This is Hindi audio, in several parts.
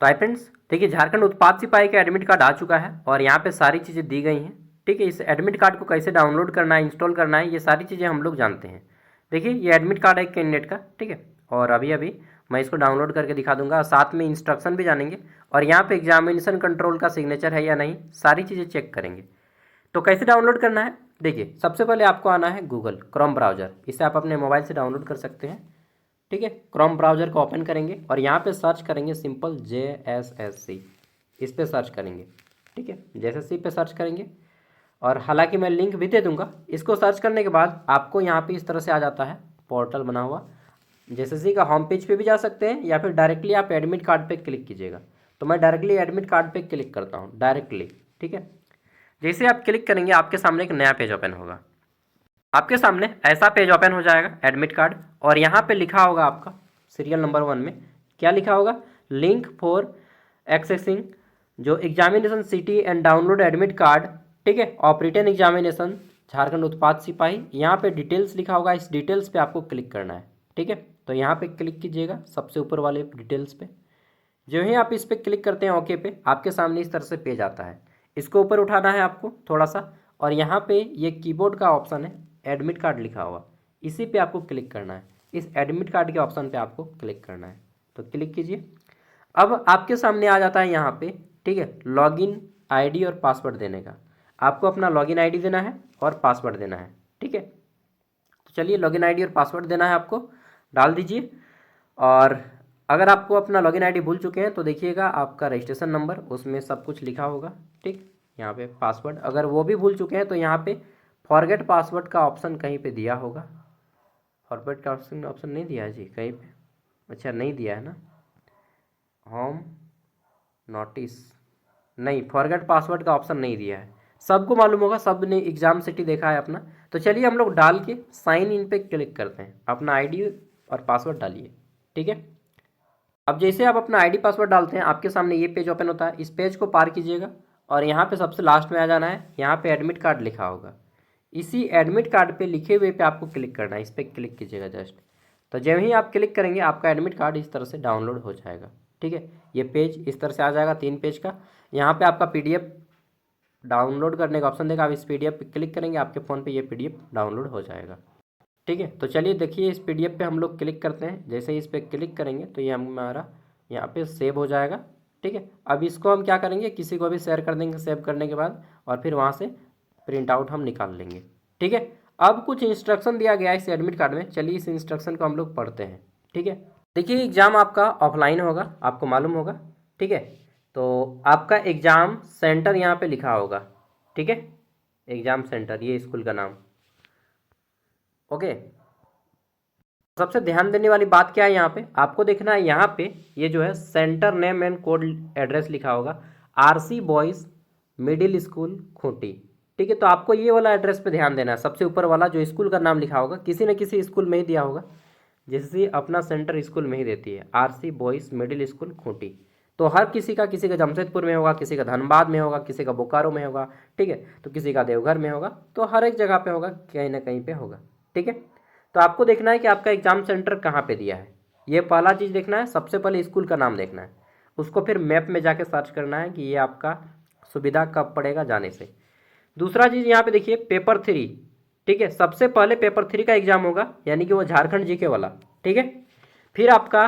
तो हाय फ्रेंड्स, देखिए झारखंड उत्पाद सिपाही का एडमिट कार्ड आ चुका है और यहाँ पे सारी चीज़ें दी गई हैं। ठीक है, इस एडमिट कार्ड को कैसे डाउनलोड करना है, इंस्टॉल करना है, ये सारी चीज़ें हम लोग जानते हैं। देखिए ये एडमिट कार्ड है कैंडिडेट का, ठीक है, और अभी अभी मैं इसको डाउनलोड करके दिखा दूंगा, साथ में इंस्ट्रक्शन भी जानेंगे और यहाँ पे एग्जामिनेशन कंट्रोल का सिग्नेचर है या नहीं, सारी चीज़ें चेक करेंगे। तो कैसे डाउनलोड करना है, देखिए सबसे पहले आपको आना है गूगल क्रोम ब्राउज़र, इसे आप अपने मोबाइल से डाउनलोड कर सकते हैं। ठीक है, क्रोम ब्राउज़र को ओपन करेंगे और यहाँ पे सर्च करेंगे सिंपल JSSC, इस पे सर्च करेंगे। ठीक है, JSSC पे सर्च करेंगे और हालांकि मैं लिंक भी दे दूंगा। इसको सर्च करने के बाद आपको यहाँ पे इस तरह से आ जाता है पोर्टल बना हुआ। JSSC का होम पेज पे भी जा सकते हैं या फिर डायरेक्टली आप एडमिट कार्ड पे क्लिक कीजिएगा। तो मैं डायरेक्टली एडमिट कार्ड पे क्लिक करता हूँ डायरेक्टली। ठीक है, जैसे आप क्लिक करेंगे आपके सामने एक नया पेज ओपन होगा। आपके सामने ऐसा पेज ओपन हो जाएगा एडमिट कार्ड, और यहाँ पे लिखा होगा आपका सीरियल नंबर 1 में क्या लिखा होगा, लिंक फॉर एक्सेसिंग जो examination city and download admit card. ठीक है, ऑफ रिटन एग्जामिनेशन झारखंड उत्पाद सिपाही, यहाँ पे डिटेल्स लिखा होगा, इस डिटेल्स पे आपको क्लिक करना है। ठीक है, तो यहाँ पे क्लिक कीजिएगा सबसे ऊपर वाले डिटेल्स पे। जो ही आप इस पर क्लिक करते हैं ओके पे, आपके सामने इस तरह से पेज आता है। इसको ऊपर उठाना है आपको थोड़ा सा, और यहाँ पे ये कीबोर्ड का ऑप्शन है, एडमिट कार्ड लिखा हुआ, इसी पे आपको क्लिक करना है। इस एडमिट कार्ड के ऑप्शन पे आपको क्लिक करना है, तो क्लिक कीजिए। अब आपके सामने आ जाता है यहाँ पे, ठीक है, लॉगिन आईडी और पासवर्ड देने का। आपको अपना लॉगिन आईडी देना है और पासवर्ड देना है। ठीक है, तो चलिए लॉगिन आईडी और पासवर्ड देना है आपको, डाल दीजिए। और अगर आपको अपना लॉगिन आईडी भूल चुके हैं तो देखिएगा आपका रजिस्ट्रेशन नंबर, उसमें सब कुछ लिखा होगा। ठीक, यहाँ पे पासवर्ड अगर वो भी भूल चुके हैं तो यहाँ पे फॉरगेट पासवर्ड का ऑप्शन कहीं पे दिया होगा। फॉरगेट का ऑप्शन नहीं दिया है जी कहीं पे, अच्छा नहीं दिया है ना, होम नोटिस नहीं, फॉरगेट पासवर्ड का ऑप्शन नहीं दिया है। सबको मालूम होगा, सब ने एग्जाम सिटी देखा है अपना। तो चलिए हम लोग डाल के साइन इन पे क्लिक करते हैं, अपना आईडी और पासवर्ड डालिए। ठीक है, अब जैसे आप अपना आईडी पासवर्ड डालते हैं आपके सामने ये पेज ओपन होता है। इस पेज को पार कीजिएगा और यहाँ पे सबसे लास्ट में आ जाना है, यहाँ पे एडमिट कार्ड लिखा होगा, इसी एडमिट कार्ड पे लिखे हुए पे आपको क्लिक करना है, इस पर क्लिक कीजिएगा जस्ट। तो जब ही आप क्लिक करेंगे आपका एडमिट कार्ड इस तरह से डाउनलोड हो जाएगा। ठीक है, ये पेज इस तरह से आ जाएगा 3 पेज का। यहाँ पे आपका PDF डाउनलोड करने का ऑप्शन देगा, आप इस PDF पे क्लिक करेंगे आपके फ़ोन पे ये PDF डाउनलोड हो जाएगा। ठीक है, तो चलिए देखिए इस PDF पे हम लोग क्लिक करते हैं। जैसे ही इस पर क्लिक करेंगे तो ये हमारा यहाँ पे सेव हो जाएगा। ठीक है, अब इसको हम क्या करेंगे, किसी को भी शेयर कर देंगे सेव करने के बाद, और फिर वहाँ से प्रिंट आउट हम निकाल लेंगे। ठीक है, अब कुछ इंस्ट्रक्शन दिया गया है इस एडमिट कार्ड में, चलिए इस इंस्ट्रक्शन को हम लोग पढ़ते हैं। ठीक है, देखिए एग्ज़ाम आपका ऑफलाइन होगा, आपको मालूम होगा। ठीक है, तो आपका एग्ज़ाम सेंटर यहाँ पे लिखा होगा। ठीक है, एग्ज़ाम सेंटर, ये स्कूल का नाम। ओके, सबसे ध्यान देने वाली बात क्या है, यहाँ पे आपको देखना है, यहाँ पे ये जो है centre name and code address लिखा होगा, RC boys middle school Khunti. ठीक है, तो आपको ये वाला एड्रेस पे ध्यान देना है, सबसे ऊपर वाला जो स्कूल का नाम लिखा होगा, किसी न किसी स्कूल में ही दिया होगा, जैसे अपना सेंटर स्कूल में ही देती है, RC boys middle school Khunti. तो हर किसी का जमशेदपुर में होगा, किसी का धनबाद में होगा, किसी का बोकारो में होगा। ठीक है, तो किसी का देवघर में होगा, तो हर एक जगह पे होगा, कहीं ना कहीं पे होगा। ठीक है, तो आपको देखना है कि आपका एग्जाम सेंटर कहाँ पे दिया है, ये पहला चीज़ देखना है। सबसे पहले स्कूल का नाम देखना है, उसको फिर मैप में जाके सर्च करना है कि ये आपका सुविधा कब पड़ेगा जाने से। दूसरा चीज़ यहाँ पे देखिए पेपर 3। ठीक है, सबसे पहले पेपर 3 का एग्जाम होगा, यानी कि वो झारखंड GK वाला। ठीक है, फिर आपका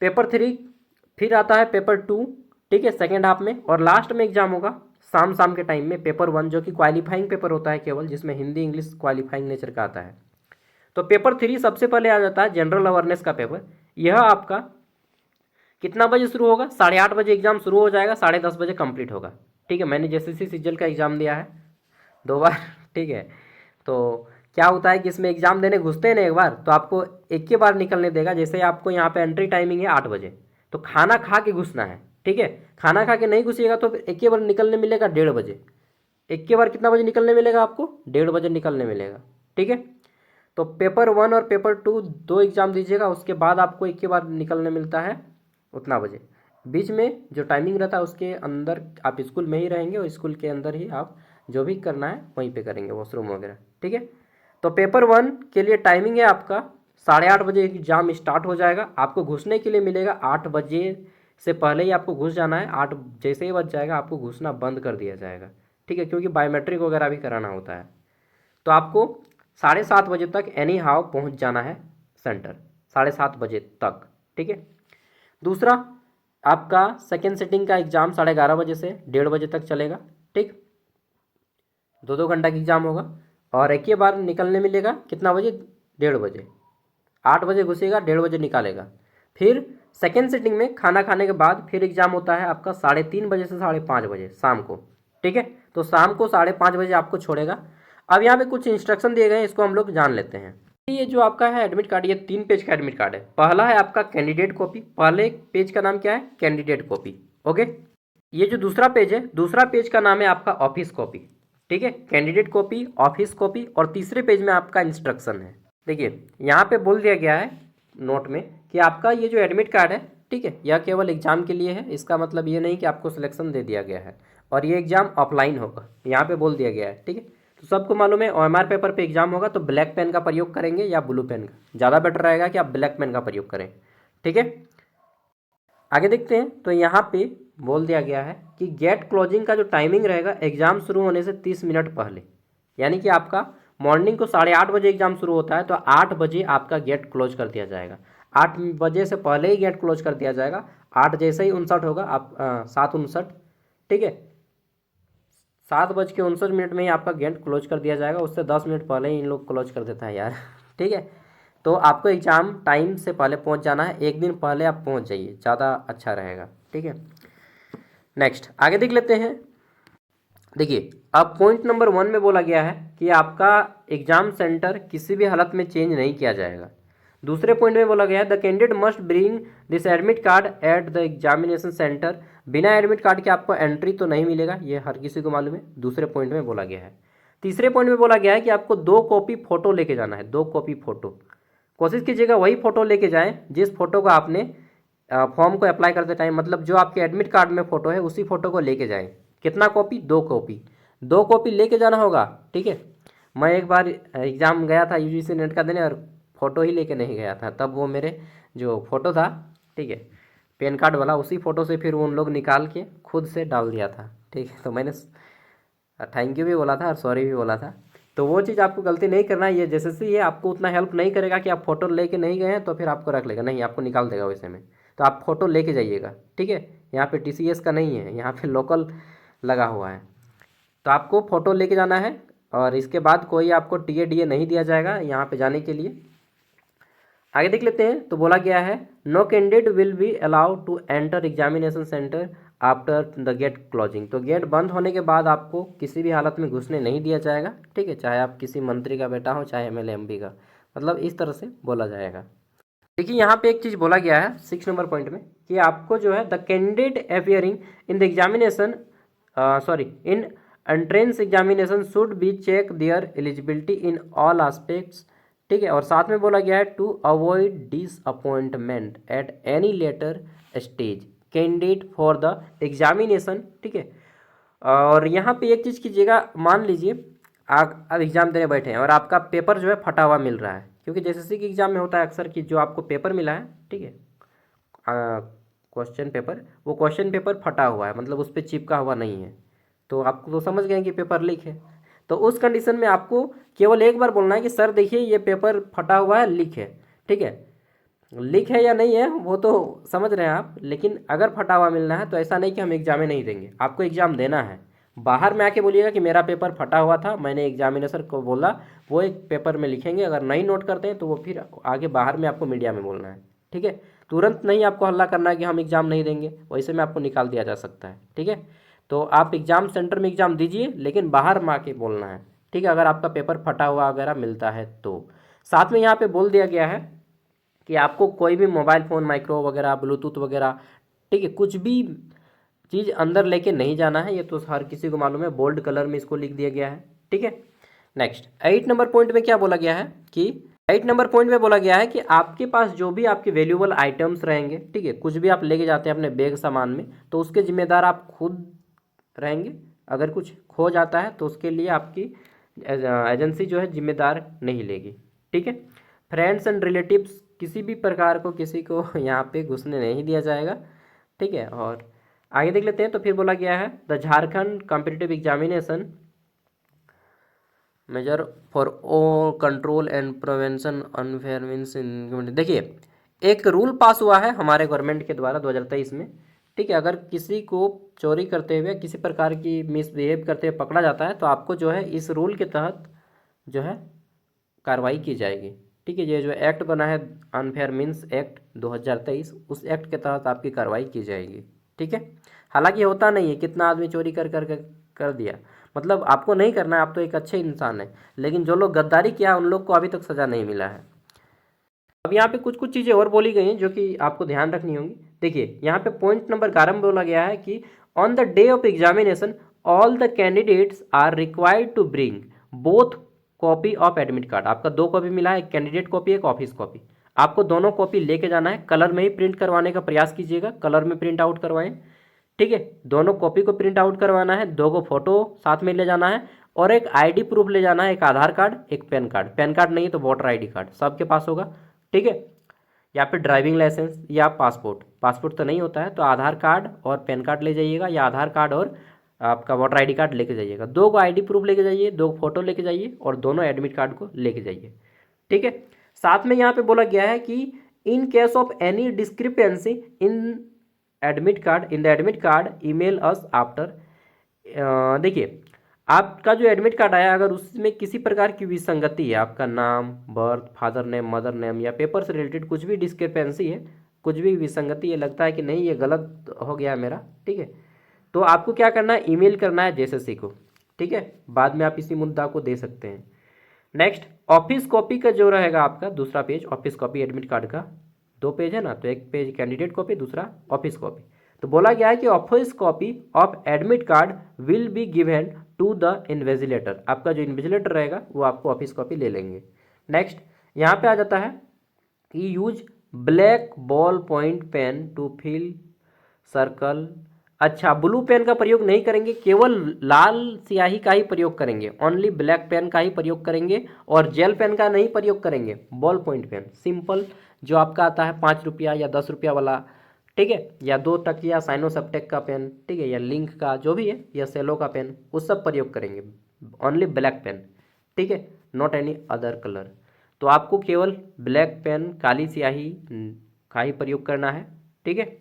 पेपर 3, फिर आता है पेपर 2। ठीक है, सेकेंड हाफ में, और लास्ट में एग्जाम होगा शाम के टाइम में पेपर 1, जो कि क्वालिफाइंग पेपर होता है केवल, जिसमें हिंदी इंग्लिश क्वालिफाइंग नेचर का आता है। तो पेपर 3 सबसे पहले आ जाता है जनरल अवेयरनेस का पेपर। यह आपका कितना बजे शुरू होगा, 8:30 बजे एग्जाम शुरू हो जाएगा, 10:30 बजे कंप्लीट होगा। ठीक है, मैंने JSSC सिज्जल का एग्ज़ाम दिया है 2 बार। ठीक है, तो क्या होता है कि इसमें एग्ज़ाम देने घुसते हैं ना एक बार, तो आपको एक ही बार निकलने देगा। जैसे आपको यहाँ पे एंट्री टाइमिंग है 8 बजे, तो खाना खा के घुसना है। ठीक है, खाना खा के नहीं घुसिएगा तो फिर एक ही बार निकलने मिलेगा 1:30 बजे। एक ही बार कितना बजे निकलने मिलेगा आपको, 1:30 बजे निकलने मिलेगा। ठीक है, तो पेपर 1 और पेपर 2 2 एग्ज़ाम दीजिएगा, उसके बाद आपको एक ही बार निकलने मिलता है उतना बजे। बीच में जो टाइमिंग रहता है उसके अंदर आप स्कूल में ही रहेंगे और स्कूल के अंदर ही आप जो भी करना है वहीं पे करेंगे, वॉशरूम वगैरह। ठीक है, तो पेपर 1 के लिए टाइमिंग है आपका 8:30 बजे एग्जाम स्टार्ट हो जाएगा। आपको घुसने के लिए मिलेगा 8 बजे से पहले ही आपको घुस जाना है। 8 जैसे ही बज जाएगा आपको घुसना बंद कर दिया जाएगा, ठीक है, क्योंकि बायोमेट्रिक वगैरह भी कराना होता है। तो आपको 7:30 बजे तक एनी हाउ पहुँच जाना है सेंटर, 7:30 बजे तक, ठीक है। दूसरा, आपका सेकेंड सिटिंग का एग्ज़ाम 11:30 बजे से 1:30 बजे तक चलेगा, ठीक। 2-2 घंटा का एग्ज़ाम होगा और एक ही बार निकलने मिलेगा कितना बजे, 1:30 बजे। 8 बजे घुसेगा, 1:30 बजे निकालेगा। फिर सेकेंड सिटिंग में खाना खाने के बाद फिर एग्ज़ाम होता है आपका 3:30 बजे से 5:30 बजे शाम को, ठीक है। तो शाम को 5:30 बजे आपको छोड़ेगा। अब यहाँ पे कुछ इंस्ट्रक्शन दिए गए हैं, इसको हम लोग जान लेते हैं। ये जो आपका है एडमिट कार्ड, ये 3 पेज का एडमिट कार्ड है। पहला है आपका कैंडिडेट कॉपी, पहले पेज का नाम क्या है, कैंडिडेट कॉपी, ओके। ये जो दूसरा पेज है, दूसरा पेज का नाम है आपका ऑफिस कॉपी, ठीक है। कैंडिडेट कॉपी, ऑफिस कॉपी और तीसरे पेज में आपका इंस्ट्रक्शन है। देखिए यहाँ पे बोल दिया गया है नोट में कि आपका ये जो एडमिट कार्ड है, ठीक है, यह केवल एग्जाम के लिए है। इसका मतलब ये नहीं कि आपको सिलेक्शन दे दिया गया है और ये एग्जाम ऑफलाइन होगा, यहाँ पे बोल दिया गया है, ठीक है। तो सबको मालूम है OMR पेपर पे एग्जाम होगा तो ब्लैक पेन का प्रयोग करेंगे या ब्लू पेन का, ज़्यादा बेटर रहेगा कि आप ब्लैक पेन का प्रयोग करें, ठीक है। आगे देखते हैं। तो यहाँ पे बोल दिया गया है कि गेट क्लोजिंग का जो टाइमिंग रहेगा एग्ज़ाम शुरू होने से 30 मिनट पहले, यानी कि आपका मॉर्निंग को 8:30 बजे एग्ज़ाम शुरू होता है तो 8 बजे आपका गेट क्लोज कर दिया जाएगा। 8 बजे से पहले ही गेट क्लोज कर दिया जाएगा। 8 जैसे ही 59 होगा, आप 7:59, ठीक है, 7:59 में ही आपका गेट क्लोज कर दिया जाएगा। उससे 10 मिनट पहले ही इन लोग क्लोज कर देता है यार ठीक है। तो आपको एग्ज़ाम टाइम से पहले पहुंच जाना है, एक दिन पहले आप पहुंच जाइए, ज़्यादा अच्छा रहेगा, ठीक है। नेक्स्ट आगे देख लेते हैं। देखिए अब पॉइंट नंबर 1 में बोला गया है कि आपका एग्जाम सेंटर किसी भी हालत में चेंज नहीं किया जाएगा। दूसरे पॉइंट में बोला गया है the candidate must bring this admit card at the examination centre. बिना एडमिट कार्ड के आपको एंट्री तो नहीं मिलेगा, ये हर किसी को मालूम है। दूसरे पॉइंट में बोला गया है। तीसरे पॉइंट में बोला गया है कि आपको 2 कॉपी फोटो लेके जाना है, 2 कॉपी फोटो। कोशिश कीजिएगा वही फोटो लेके जाएं जिस फोटो को आपने फॉर्म को अप्लाई करते टाइम, मतलब जो आपके एडमिट कार्ड में फोटो है उसी फोटो को लेके जाएं। कितना कॉपी, 2 कॉपी, 2 कॉपी लेके जाना होगा, ठीक है। मैं एक बार एग्ज़ाम गया था UGC नेट का देने और फ़ोटो ही लेके नहीं गया था, तब वो मेरे जो फ़ोटो था, ठीक है, पैन कार्ड वाला, उसी फ़ोटो से फिर उन लोग निकाल के खुद से डाल दिया था, ठीक है। तो मैंने थैंक यू भी बोला था और सॉरी भी बोला था। तो वो चीज़ आपको गलती नहीं करना है। ये जैसे ये आपको उतना हेल्प नहीं करेगा कि आप फ़ोटो लेके नहीं गए हैं तो फिर आपको रख लेगा, नहीं, आपको निकाल देगा वैसे में। तो आप फ़ोटो लेके जाइएगा, ठीक है। यहाँ पे TCS का नहीं है, यहाँ पे लोकल लगा हुआ है। तो आपको फ़ोटो लेके जाना है और इसके बाद कोई आपको TA DA नहीं दिया जाएगा यहाँ पे जाने के लिए। आगे देख लेते हैं। तो बोला गया है no candidate will be allowed to enter examination centre after the gate closing. तो गेट बंद होने के बाद आपको किसी भी हालत में घुसने नहीं दिया जाएगा, ठीक है, चाहे आप किसी मंत्री का बेटा हो, चाहे MLA MP का, मतलब इस तरह से बोला जाएगा। देखिए यहाँ पे एक चीज़ बोला गया है 6 नंबर पॉइंट में कि आपको जो है the candidate appearing in the examination in entrance examination should be check their eligibility in all aspects, ठीक है। और साथ में बोला गया है to avoid disappointment at any later stage candidate for the examination, ठीक है। और यहाँ पे एक चीज़ कीजिएगा, मान लीजिए आप अब एग्ज़ाम देने बैठे हैं और आपका पेपर जो है फटा हुआ मिल रहा है, क्योंकि जैसे कि एग्ज़ाम में होता है अक्सर कि जो आपको पेपर मिला है, ठीक है, क्वेश्चन पेपर, वो क्वेश्चन पेपर फटा हुआ है, मतलब उस पर चिपका हुआ नहीं है। तो आपको तो समझ गए कि पेपर लीक है। तो उस कंडीशन में आपको केवल एक बार बोलना है कि सर देखिए ये पेपर फटा हुआ है, लीक है, ठीक है। लीक है या नहीं है वो तो समझ रहे हैं आप, लेकिन अगर फटा हुआ मिलना है तो ऐसा नहीं कि हम एग्जाम में नहीं देंगे, आपको एग्ज़ाम देना है। बाहर में आके बोलिएगा कि मेरा पेपर फटा हुआ था, मैंने एग्जामिनेटर को बोला, वो एक पेपर में लिखेंगे। अगर नहीं नोट करते हैं तो वो फिर आगे बाहर में आपको मीडिया में बोलना है, ठीक है। तुरंत नहीं आपको हल्ला करना है कि हम एग्ज़ाम नहीं देंगे, वैसे में आपको निकाल दिया जा सकता है, ठीक है। तो आप एग्ज़ाम सेंटर में एग्ज़ाम दीजिए, लेकिन बाहर में आके बोलना है, ठीक है, अगर आपका पेपर फटा हुआ वगैरह मिलता है तो। साथ में यहाँ पे बोल दिया गया है कि आपको कोई भी मोबाइल फ़ोन, माइक्रो वगैरह, ब्लूटूथ वगैरह, ठीक है, कुछ भी चीज़ अंदर लेके नहीं जाना है। ये तो हर किसी को मालूम है, बोल्ड कलर में इसको लिख दिया गया है, ठीक है। नेक्स्ट 8 नंबर पॉइंट में क्या बोला गया है कि 8 नंबर पॉइंट में बोला गया है कि आपके पास जो भी आपके वैल्यूएबल आइटम्स रहेंगे, ठीक है, कुछ भी आप लेके जाते हैं अपने बैग सामान में, तो उसके जिम्मेदार आप खुद रहेंगे। अगर कुछ खो जाता है तो उसके लिए आपकी एजेंसी जो है जिम्मेदार नहीं लेगी, ठीक है। फ्रेंड्स एंड रिलेटिव्स किसी भी प्रकार को किसी को यहाँ पे घुसने नहीं दिया जाएगा, ठीक है। और आगे देख लेते हैं। तो फिर बोला गया है the Jharkhand competitive examination measure for of control and prevention unfair means in. देखिए, एक रूल पास हुआ है हमारे गवर्नमेंट के द्वारा 2023 में, ठीक है। अगर किसी को चोरी करते हुए किसी प्रकार की मिसबिहेव करते हुए पकड़ा जाता है तो आपको जो है इस रूल के तहत जो है कार्रवाई की जाएगी, ठीक है। ये जो एक्ट बना है अनफेयर मीन्स एक्ट 2023, उस एक्ट के तहत आपकी कार्रवाई की जाएगी, ठीक है। हालांकि होता नहीं है, कितना आदमी चोरी कर दिया, मतलब आपको नहीं करना है, आप तो एक अच्छे इंसान हैं, लेकिन जो लोग गद्दारी किया उन लोग को अभी तक सज़ा नहीं मिला है। अब यहाँ पे कुछ कुछ चीज़ें और बोली गई हैं जो कि आपको ध्यान रखनी होंगी। देखिए, यहाँ पे पॉइंट नंबर 11 में बोला गया है कि on the day of examination all the candidates are required to bring both copy of admit card. आपका 2 कॉपी मिला है, एक कैंडिडेट कॉपी एक ऑफिस कॉपी। आपको दोनों कॉपी लेके जाना है, कलर में ही प्रिंट करवाने का प्रयास कीजिएगा, कलर में प्रिंट आउट करवाएं, ठीक है। दोनों कॉपी को प्रिंट आउट करवाना है, 2 को फोटो साथ में ले जाना है, और एक आईडी प्रूफ ले जाना है, एक आधार कार्ड एक पैन कार्ड। पैन कार्ड नहीं है तो वोटर आईडी कार्ड सबके पास होगा, ठीक है। या फिर ड्राइविंग लाइसेंस या पासपोर्ट, पासपोर्ट तो नहीं होता है तो आधार कार्ड और पैन कार्ड ले जाइएगा, या आधार कार्ड और आपका वोटर आईडी कार्ड लेके जाइएगा। 2 को आईडी प्रूफ लेके जाइए, 2 फोटो लेके जाइए, और दोनों एडमिट कार्ड को लेके जाइए, ठीक है। साथ में यहाँ पे बोला गया है कि in case of any discrepancy in admit card email us after. देखिए, आपका जो एडमिट कार्ड आया अगर उसमें किसी प्रकार की विसंगति है, आपका नाम, birth, father name, mother name, या पेपर से रिलेटेड कुछ भी डिस्क्रिपेंसी है, कुछ भी विसंगति है, लगता है कि नहीं ये गलत हो गया मेरा, ठीक है, तो आपको क्या करना है, ईमेल करना है जेएसएससी को, ठीक है। बाद में आप इसी मुद्दा को दे सकते हैं। नेक्स्ट, ऑफिस कॉपी का जो रहेगा आपका दूसरा page, office copy admit card का 2 पेज है ना, तो एक पेज कैंडिडेट कॉपी, दूसरा ऑफिस कॉपी। तो बोला गया है कि office copy of admit card will be given to the invigilator. आपका जो इन्विजिलेटर रहेगा वो आपको ऑफिस कॉपी ले लेंगे। नेक्स्ट, यहाँ पे आ जाता है कि use black ball point pen to fill circle. अच्छा, ब्लू पेन का प्रयोग नहीं करेंगे, केवल लाल स्याही का ही प्रयोग करेंगे, ओनली ब्लैक पेन का ही प्रयोग करेंगे, और जेल पेन का नहीं प्रयोग करेंगे। बॉल पॉइंट पेन सिंपल जो आपका आता है 5 रुपया या 10 रुपया वाला, ठीक है, या 2 टकिया साइनो सबटेक का पेन, ठीक है, या लिंक का जो भी है, या सेलो का पेन, उस सब प्रयोग करेंगे। ओनली ब्लैक पेन, ठीक है, नॉट एनी अदर कलर। तो आपको केवल ब्लैक पेन काली स्याही का ही प्रयोग करना है, ठीक है।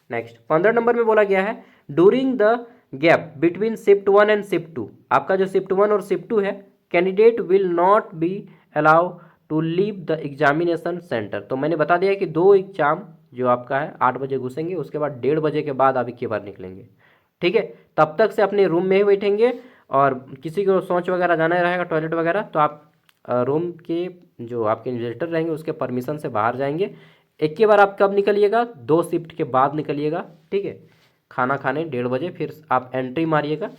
नेक्स्ट 15 नंबर में बोला गया है during the gap between shift 1 and shift 2। आपका जो शिफ्ट 1 और शिफ्ट 2 है, candidate will not be allow to leave the examination centre. तो मैंने बता दिया कि 2 एग्जाम जो आपका है 8 बजे घुसेंगे, उसके बाद 1:30 बजे के बाद आप के बार निकलेंगे, ठीक है। तब तक से अपने रूम में ही बैठेंगे, और किसी को शौच वगैरह जाना रहेगा, टॉयलेट वगैरह, तो आप रूम के जो आपके इन्विजिलेटर रहेंगे उसके परमिशन से बाहर जाएंगे। एक के बार आप कब निकलिएगा, 2 शिफ्ट के बाद निकलिएगा, ठीक है। खाना खाने 1:30 बजे फिर आप एंट्री मारिएगा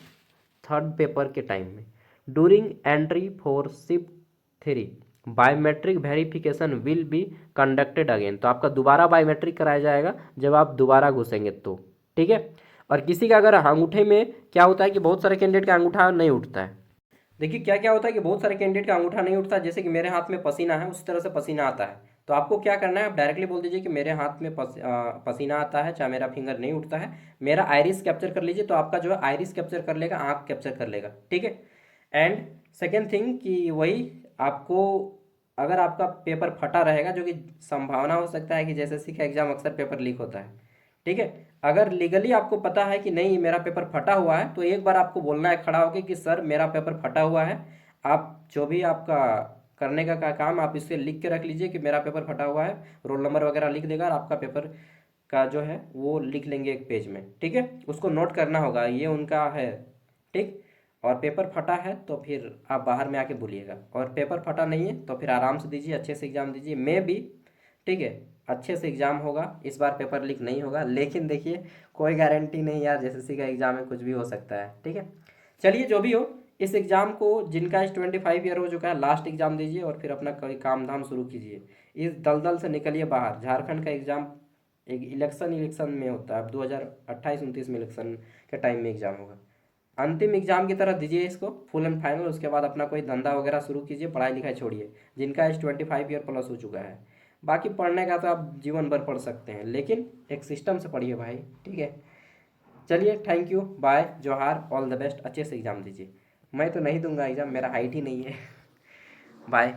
3rd पेपर के टाइम में। During entry for shift 3 biometric verification will be conducted again. तो आपका दोबारा बायोमेट्रिक कराया जाएगा जब आप दोबारा घुसेंगे तो, ठीक है। और किसी का अगर अंगूठे में क्या होता है कि बहुत सारे कैंडिडेट का अंगूठा नहीं उठता है। देखिए, क्या क्या होता है कि बहुत सारे कैंडिडेट का अंगूठा नहीं उठता, जैसे कि मेरे हाथ में पसीना है उस तरह से पसीना आता है। तो आपको क्या करना है, आप डायरेक्टली बोल दीजिए कि मेरे हाथ में पसीना आता है, चाहे मेरा फिंगर नहीं उठता है, मेरा आइरिस कैप्चर कर लीजिए। तो आपका जो है आइरिस कैप्चर कर लेगा, आँख कैप्चर कर लेगा, ठीक है। एंड सेकेंड थिंग कि वही आपको, अगर आपका पेपर फटा रहेगा, जो कि संभावना हो सकता है कि जैसे का एग्जाम अक्सर पेपर लीक होता है, ठीक है। अगर लीगली आपको पता है कि नहीं मेरा पेपर फटा हुआ है, तो एक बार आपको बोलना है खड़ा होकर कि सर मेरा पेपर फटा हुआ है। आप जो भी आपका करने का काम आप इससे लिख के रख लीजिए कि मेरा पेपर फटा हुआ है, रोल नंबर वगैरह लिख देगा, और आपका पेपर का जो है वो लिख लेंगे एक पेज में, ठीक है। उसको नोट करना होगा, ये उनका है, ठीक। और पेपर फटा है तो फिर आप बाहर में आके बोलिएगा, और पेपर फटा नहीं है तो फिर आराम से दीजिए, अच्छे से एग्ज़ाम दीजिए, मैं भी, ठीक है, अच्छे से एग्ज़ाम होगा, इस बार पेपर लीक नहीं होगा। लेकिन देखिए, कोई गारंटी नहीं यार, जैसे का एग्ज़ाम है, कुछ भी हो सकता है, ठीक है। चलिए, जो भी हो, इस एग्ज़ाम को जिनका एज 25 ईयर हो चुका है, लास्ट एग्ज़ाम दीजिए और फिर अपना कोई काम धाम शुरू कीजिए। इस दलदल से निकलिए बाहर। झारखंड का एग्ज़ाम एक इलेक्शन में होता है, अब 2028-29 में इलेक्शन के टाइम में एग्ज़ाम होगा। अंतिम एग्जाम की तरह दीजिए इसको फुल एंड फाइनल, उसके बाद अपना कोई धंधा वगैरह शुरू कीजिए, पढ़ाई लिखाई छोड़िए। जिनका एज 25 ईयर प्लस हो चुका है, बाकी पढ़ने का तो आप जीवन भर पढ़ सकते हैं, लेकिन एक सिस्टम से पढ़िए भाई, ठीक है। चलिए, थैंक यू, बाय, जोहार, ऑल द बेस्ट, अच्छे से एग्ज़ाम दीजिए। मैं तो नहीं दूंगा एग्ज़ाम, मेरा हाइट ही नहीं है। बाय।